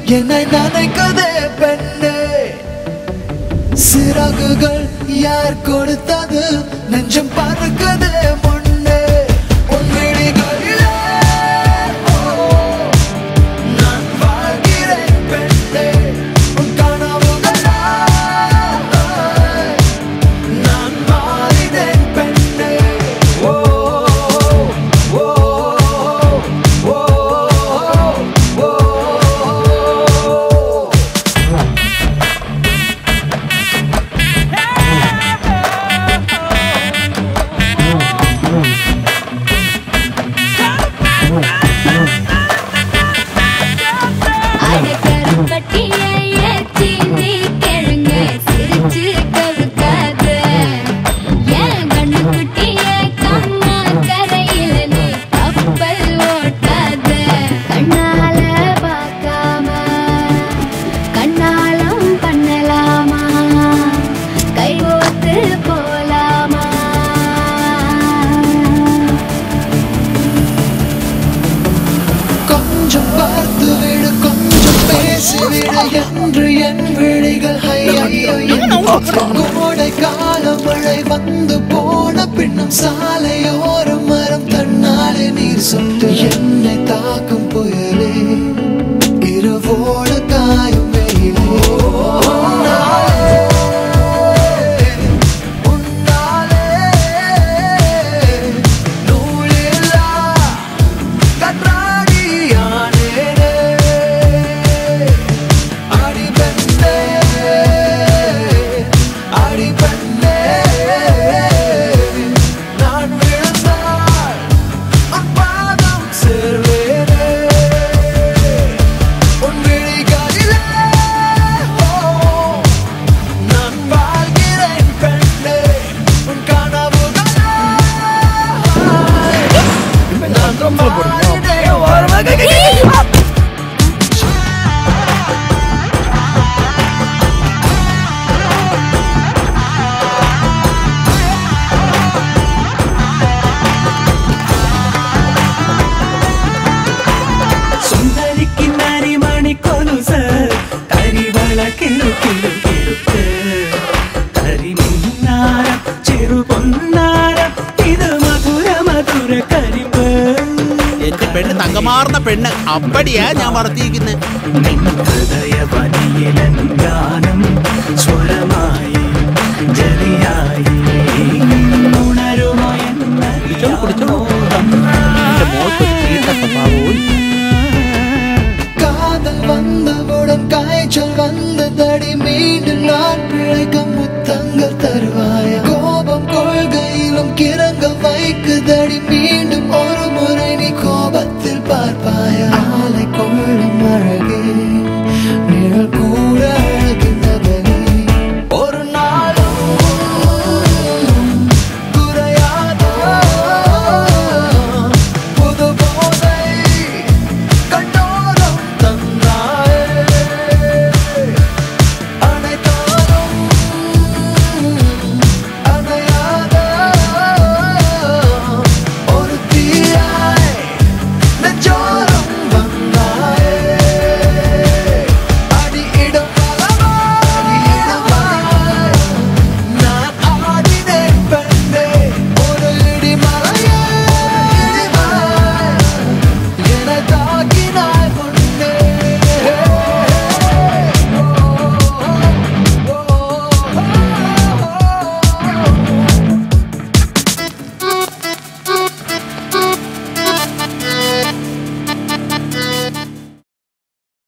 என்னை நினைக்கதே பெண்ணே சிறகுகள் யார் கொடுத்தது நெஞ்சம் பறக்குதே முன்னே உன் விழிகளிலே நான் வாழ்கிறேன் பெண்ணே உன் கனவுகளா நான் மாறினேன் பெண்ணே ஓ ஓ ஓ ஓ என்று என் விழிகள் கோடை கால மழை வந்து போன பின்னும் சாலையோரம் மரம் தன்னாலே நீர் சொட்டு என்னை தாக்கும் புயலே இரவோட காயும் வெயிலே തങ്കമാർന്ന പെണ്ണ് അപ്പടിയാ ഞാൻ വളർത്തിയിരിക്കുന്നത് காதல் வந்தவுடன் காய்ச்சல் வந்ததடி மீண்டும் நான் பிழைக்க முத்தங்கள் தருவாயா கோபம் கொள்கையிலும் கிறங்க வைக்குதடி